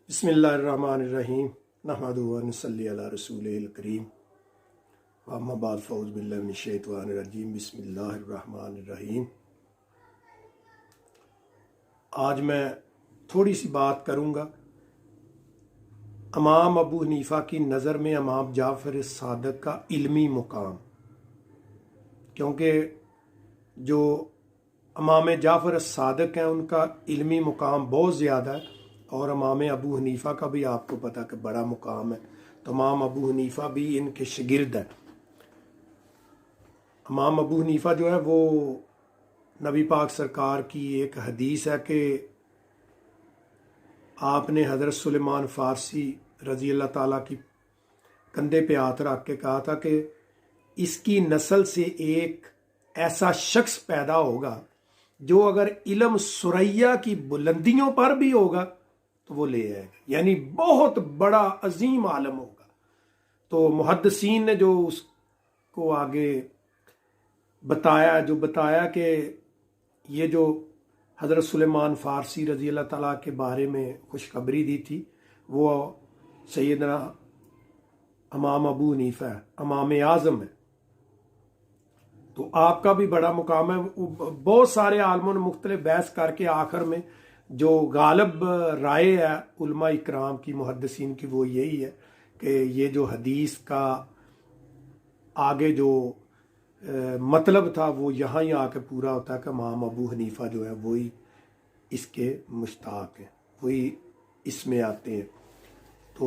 बिस्मिल्लाहिर्रहमानिर्रहीम नहमदुहु व नसल्ली अला रसूलिल करीम व अम्मा बाद फ़ऊज़ु बिल्लाहि मिनश शैतानिर रजीम बिस्मिल्लाहिर्रहमानिर्रहीम। आज मैं थोड़ी सी बात करूँगा इमाम अबू हनीफ़ा की नज़र में इमाम जाफ़र सादिक़ का इल्मी मुकाम, क्योंकि जो इमाम जाफ़र सादिक़ हैं उनका इल्मी मुकाम बहुत ज़्यादा है और इमाम अबू हनीफ़ा का भी आपको पता कि बड़ा मुकाम है। तो इमाम अबू हनीफ़ा भी इनके शागिर्द हैं। इमाम अबू हनीफ़ा जो है वो नबी पाक सरकार की एक हदीस है कि आपने हज़रत सुलेमान फ़ारसी रज़ी अल्लाह ताला की कंधे पे हाथ रख के कहा था कि इसकी नस्ल से एक ऐसा शख्स पैदा होगा जो अगर इल्म सुरैया की बुलंदियों पर भी होगा तो वो ले आएगा, यानी बहुत बड़ा अजीम आलम होगा। तो मुहद्दिसीन ने जो उसको आगे बताया कि ये जो हज़रत सुलेमान फ़ारसी रज़ी अल्लाह ताला के बारे में खुशखबरी दी थी वो सैयदना इमाम अबू हनीफ़ा है, इमाम आज़म है। तो आपका भी बड़ा मुकाम है। बहुत सारे आलमों ने मुख्तलिफ बहस करके आखिर में जो गालिब राय है उलमा इकराम की, मुहद्दिसीन की, वो यही है कि ये जो हदीस का आगे जो मतलब था वो यहाँ ही आके पूरा होता है कि इमाम अबू हनीफ़ा जो है वही इसके मुश्ताक हैं, वही इसमें आते हैं। तो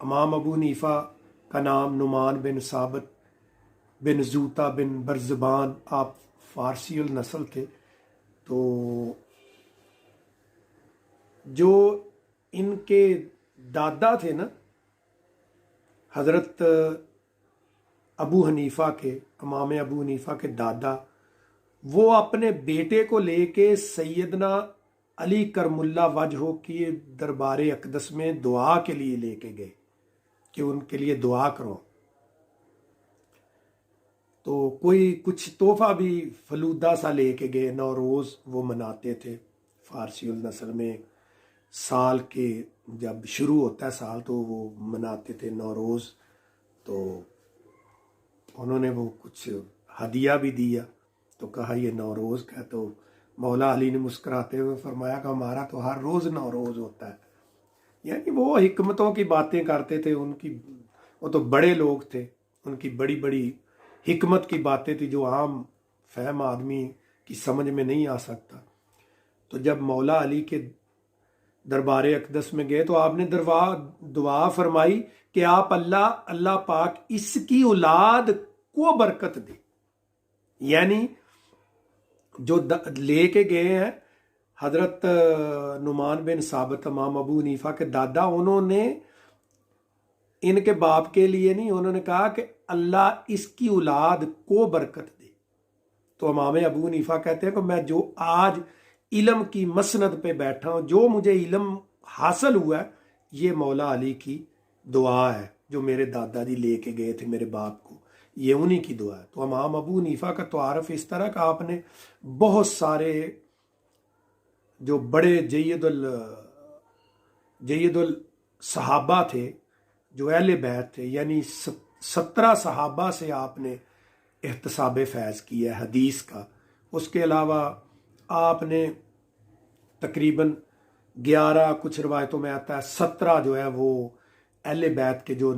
इमाम अबू हनीफ़ा का नाम नुमान बिन साबित बिन जूता बिन बरज़बान, आप फ़ारसी नस्ल थे। तो जो इनके दादा थे ना हज़रत अबू हनीफ़ा के, इमाम अबू हनीफ़ा के दादा, वो अपने बेटे को लेके सैयदना अली करमुल्ला वजह की दरबार अक़दस में दुआ के लिए लेके गए कि उनके लिए दुआ करो। तो कोई कुछ तोहफा भी फलूदा सा लेके गए। नौरोज़ वो मनाते थे फ़ारसी नस्ल में, साल के जब शुरू होता है साल तो वो मनाते थे नौरोज़। तो उन्होंने वो कुछ हदिया भी दिया, तो कहा ये नौरोज़ का। तो मौला अली ने मुस्कुराते हुए फरमाया कि हमारा तो हर रोज़ नौरोज़ होता है। यानी वो हिकमतों की बातें करते थे। उनकी वो तो बड़े लोग थे, उनकी बड़ी बड़ी हिकमत की बातें थी जो आम फहम आदमी की समझ में नहीं आ सकता। तो जब मौला अली के दरबार अक़दस में गए तो आपने दुआ फरमाई कि आप अल्लाह पाक इसकी औलाद को बरकत दे। यानी जो लेके गए हैं हज़रत नुमान बिन साबित इमाम अबू हनीफ़ा के दादा, उन्होंने इनके बाप के लिए नहीं, उन्होंने कहा कि अल्लाह इसकी औलाद को बरकत दे। तो इमाम अबू हनीफ़ा कहते हैं कि मैं जो आज इल्म की मसनद पे बैठा हूँ, जो मुझे इल्म हासिल हुआ है, ये मौला अली की दुआ है जो मेरे दादाजी लेके गए थे मेरे बाप को, ये उन्हीं की दुआ है। तो इमाम अबू हनीफ़ा का तारफ़ इस तरह का, आपने बहुत सारे जो बड़े जय्यदुल सहाबा थे, जो अहले बैत थे, यानी 17 सहाबा से आपने एहतसाब फैज़ किया है हदीस का। उसके अलावा आपने तकरीबन 11, कुछ रवायतों में आता है 17 जो है वो अहले बैत के जो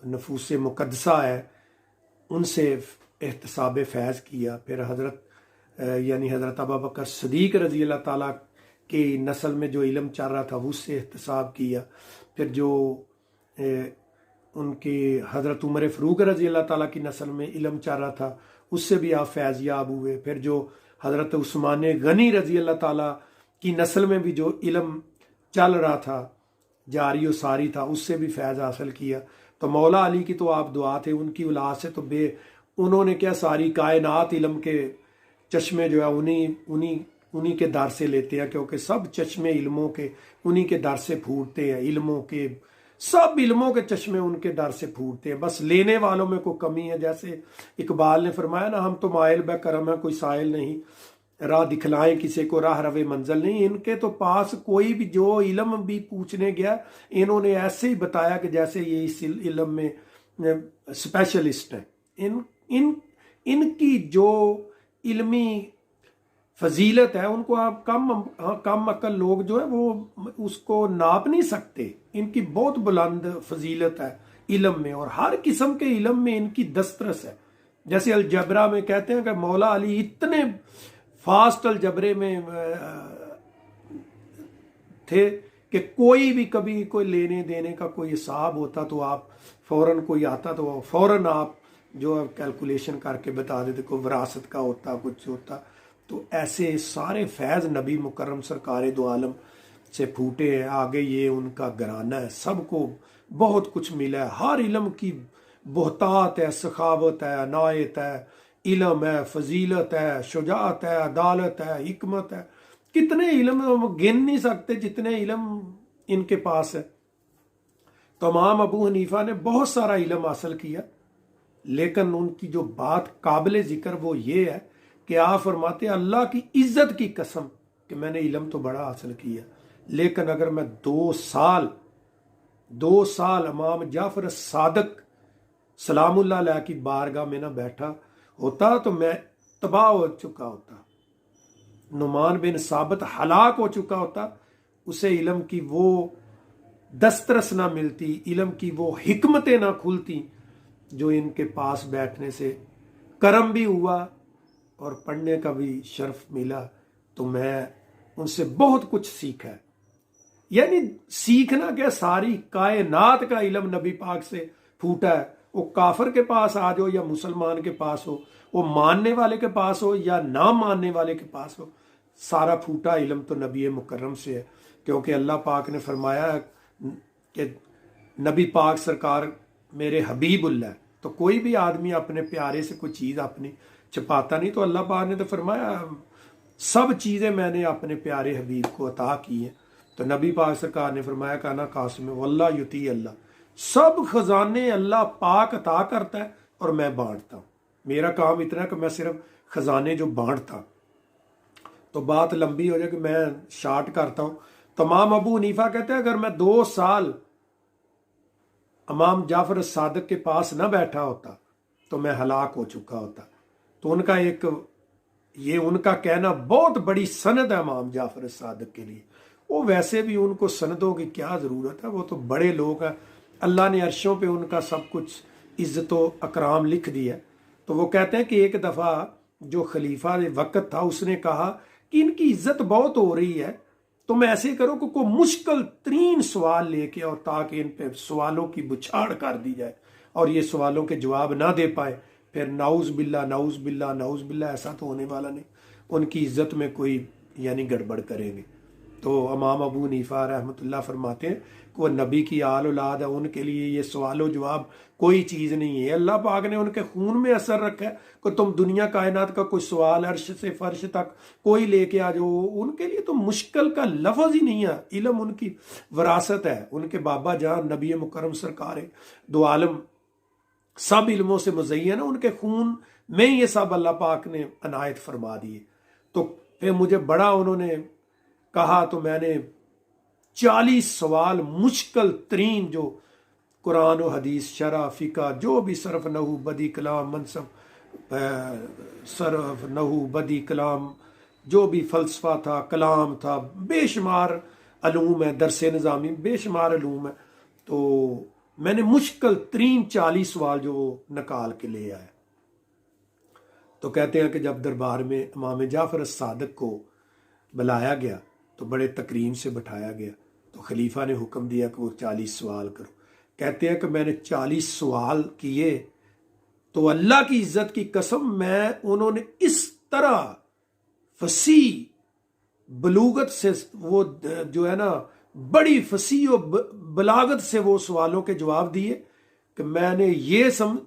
नफूस मुक़द्दसा है उनसे एहतसाब फैज़ किया। फिर यानी हज़रत अबू बकर सिद्दीक़ रज़ी अल्लाह ताला की नस्ल में जो इल्म चल रहा था उससे एहतसाब किया। फिर जो उनके हज़रत उमर फ़ारूक रज़ी अल्लाह ताला की नस्ल में इल्म चल रहा था उससे भी आप फैज़याब हुए। फिर जो हज़रत उस्मान गनी रज़ी अल्लाह ताला की नस्ल में भी जो इल्म चल रहा था, जारी व सारी था, उससे भी फैज़ हासिल किया। तो मौला अली की तो आप दुआ थे, उनकी औलाद से तो उन्होंने क्या सारी कायनात इल्म के चश्मे जो है उन्हीं के दर से लेते हैं, क्योंकि सब चश्मे इल्मों के उन्हीं के दर से फूटते हैं। इल्मों के सब इल्मों के चश्मे उनके दर से फूटते हैं, बस लेने वालों में कोई कमी है। जैसे इकबाल ने फरमाया ना, हम तो माइल ब करम है कोई साइल नहीं। राह दिखलाएं किसी को, राह रवे मंजिल नहीं। इनके तो पास कोई भी जो इल्म भी पूछने गया, इन्होंने ऐसे ही बताया कि जैसे ये इस इल्म में स्पेशलिस्ट हैं। इन इनकी जो इल्मी फजीलत है, उनको आप कम अक्ल लोग जो है वो उसको नाप नहीं सकते। इनकी बहुत बुलंद फजीलत है इल्म में, और हर किस्म के इल्म में इनकी दस्तरस है। जैसे अलजबरा में कहते हैं कि मौला अली इतने फास्ट अलजबरे में थे कि कोई भी कभी कोई लेने देने का कोई हिसाब होता तो आप फौरन, कोई आता तो फौरन आप जो कैलकुलेशन करके बता देते। कोई विरासत का होता, कुछ होता। तो ऐसे सारे फैज़ नबी मुकर्रम सरकार दो आलम से फूटे हैं। आगे ये उनका घराना है, सबको बहुत कुछ मिला है। हर इल्म की बोहतात है, सखावत है, अनायत है, इल्म है, फजीलत है, शुजात है, अदालत है, हिकमत है। कितने इल्म हम गिन नहीं सकते जितने इल्म इनके पास है। तो इमाम अबू हनीफा ने बहुत सारा इल्म हासिल किया, लेकिन उनकी जो बात काबिल जिक्र वो ये है कि आप फरमाते अल्लाह की इज्जत की कसम कि मैंने इल्म तो बड़ा हासिल किया, लेकिन अगर मैं 2 साल इमाम जाफर सादक सलामुल्लाह अलैह की बारगाह में ना बैठा होता तो मैं तबाह हो चुका होता। नुमान बिन साबित हलाक हो चुका होता। उसे इल्म की वो दस्तरस ना मिलती, इल्म की वो हिकमतें ना खुलती जो इनके पास बैठने से करम भी हुआ और पढ़ने का भी शर्फ मिला। तो मैं उनसे बहुत कुछ सीखा है। यानी सीखना क्या, सारी कायनात का इल्म नबी पाक से फूटा है। वो काफिर के पास आ जाओ या मुसलमान के पास हो, वो मानने वाले के पास हो या ना मानने वाले के पास हो, सारा फूटा इल्म तो नबी मुकर्रम से है। क्योंकि अल्लाह पाक ने फरमाया कि नबी पाक सरकार मेरे हबीबुल्लाह है। तो कोई भी आदमी अपने प्यारे से कोई चीज़ अपनी छुपाता नहीं। तो अल्लाह पाक ने तो फरमाया सब चीज़ें मैंने अपने प्यारे हबीब को अता की हैं। तो नबी पाक सरकार ने फरमाया काना कासिम वल्ला युती अल्लाह, सब खजाने अल्लाह पाक अता करता है और मैं बांटता हूँ। मेरा काम इतना है कि मैं सिर्फ खजाने जो बांटता। तो बात लंबी हो जाए कि मैं शार्ट करता हूँ। तमाम अबू हनीफा कहते हैं अगर मैं 2 साल इमाम जाफर सादक के पास ना बैठा होता तो मैं हलाक हो चुका होता। तो उनका ये उनका कहना बहुत बड़ी सनद है इमाम जाफर सादक के लिए। वो वैसे भी उनको सनदों की क्या ज़रूरत है, वो तो बड़े लोग हैं। अल्लाह ने अर्शों पे उनका सब कुछ इज़्ज़त व अकराम लिख दिया। तो वो कहते हैं कि एक दफ़ा जो खलीफा वक्त था उसने कहा कि इनकी इज्जत बहुत हो रही है, तो मैं ऐसे करो कि कोई मुश्किल तरीन सवाल लेके और ताकि इन पे सवालों की बुछाड़ कर दी जाए और ये सवालों के जवाब ना दे पाए। फिर नाउज बिल्ला नाउज बिल्ला नाउज बिल्ला ऐसा तो होने वाला नहीं, उनकी इज्जत में कोई यानी गड़बड़ करेंगे। तो इमाम अबू हनीफा रहमतुल्लाह फरमाते हैं कि वह नबी की आल औलाद है, उनके लिए ये सवालो जवाब कोई चीज़ नहीं है। अल्लाह पाक ने उनके खून में असर रखा है कि तुम दुनिया कायनात का कोई सवाल अर्श से फर्श तक कोई लेके आ जाओ, उनके लिए तो मुश्किल का लफ्ज़ ही नहीं है। इल्म उनकी विरासत है। उनके बाबा जान नबी मुकर्रम सरकार दो आलम सब इल्मों से मुज़य्यन है, उनके खून में ये सब अल्लाह पाक ने अनायत फरमा दिए। तो फिर मुझे बड़ा उन्होंने कहा तो मैंने 40 सवाल मुश्किल तरीन जो कुरान और हदीस शरा फ़िका जो भी सरफ नहू बदी कलाम मनसब सरफ नहू बदी कलाम जो भी फ़लसफ़ा था कलाम था, बेशुमार अलूम है, दरसे निज़ामी बेशुमार अलूम है। तो मैंने मुश्किल तरीन 40 सवाल जो निकाल के ले आया। तो कहते हैं कि जब दरबार में इमाम जाफर सादक को बुलाया गया तो बड़े तकरीम से बैठाया गया। तो खलीफा ने हुक्म दिया कि वो 40 सवाल करो। कहते हैं कि मैंने 40 सवाल किए तो अल्लाह की इज्जत की कसम मैं उन्होंने इस तरह फसी बलूगत से वो जो है ना बड़ी फसी और बलागत से वो सवालों के जवाब दिए कि मैंने ये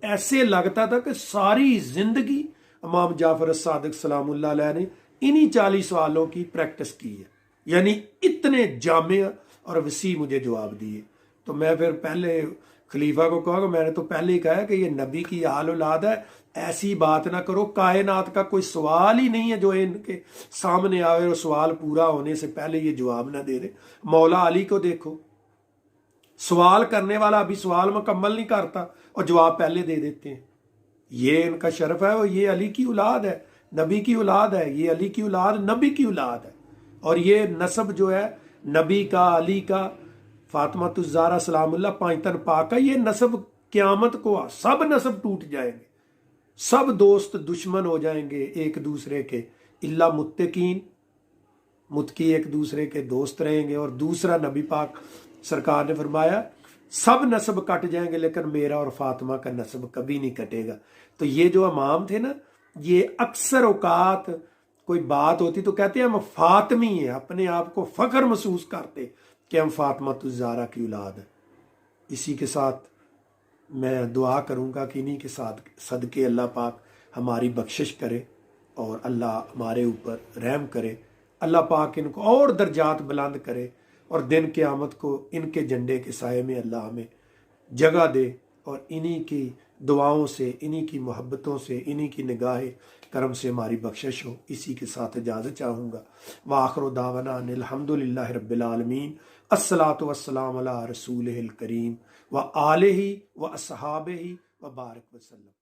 ऐसे लगता था कि सारी जिंदगी इमाम जाफर सादिक सलामुल्लाह अलैह ने इन्हीं 40 सवालों की प्रैक्टिस की है। यानी इतने जामे और वसी मुझे जवाब दिए। तो मैं फिर पहले खलीफा को कहा कि मैंने तो पहले ही कहा है कि ये नबी की आल औलाद है, ऐसी बात ना करो। कायनात का कोई सवाल ही नहीं है जो इनके सामने आए और सवाल पूरा होने से पहले ये जवाब ना दे दे। मौला अली को देखो, सवाल करने वाला अभी सवाल मुकम्मल नहीं करता और जवाब पहले दे देते हैं। ये इनका शर्फ है और ये अली की औलाद है, नबी की औलाद है। ये अली की औलाद नबी की औलाद है। और ये नस्ब जो है नबी का, अली का, फातिमा तुज़ारा सलामुल्लाह पांचतन पाक का, ये नस्ब क़यामत को सब नस्ब टूट जाएंगे, सब दोस्त दुश्मन हो जाएंगे एक दूसरे के, इल्ला मुत्तकीन, मुत्तकी एक दूसरे के दोस्त रहेंगे। और दूसरा नबी पाक सरकार ने फरमाया सब नस्ब कट जाएंगे लेकिन मेरा और फातिमा का नस्ब कभी नहीं कटेगा। तो ये जो इमाम थे ना, ये अक्सर औकात कोई बात होती तो कहते हैं हम फातिमी हैं, अपने आप को फख्र महसूस करते कि हम फातिमा तुज़ारा की औलाद है। इसी के साथ मैं दुआ करूंगा कि इन्हीं के साथ सदके अल्लाह पाक हमारी बख्शिश करे और अल्लाह हमारे ऊपर रहम करे। अल्लाह पाक इनको और दर्जात बुलंद करे और दिन क़यामत को इनके झंडे के साये में अल्लाह हमें जगह दे और इन्हीं की दुआओं से, इन्हीं की मोहब्बतों से, इन्हीं की निगाह करम से हमारी बख्शिश हो। इसी के साथ इजाज़त चाहूँगा। व आखिर दावना अनिल हम्दुलिल्लाहि रब्बिल आलमीन। अस्सलातु वस्सलामु अला रसूलिहिल करीम व आलिहि व अस्हाबिहि व बारिक वसल्लम।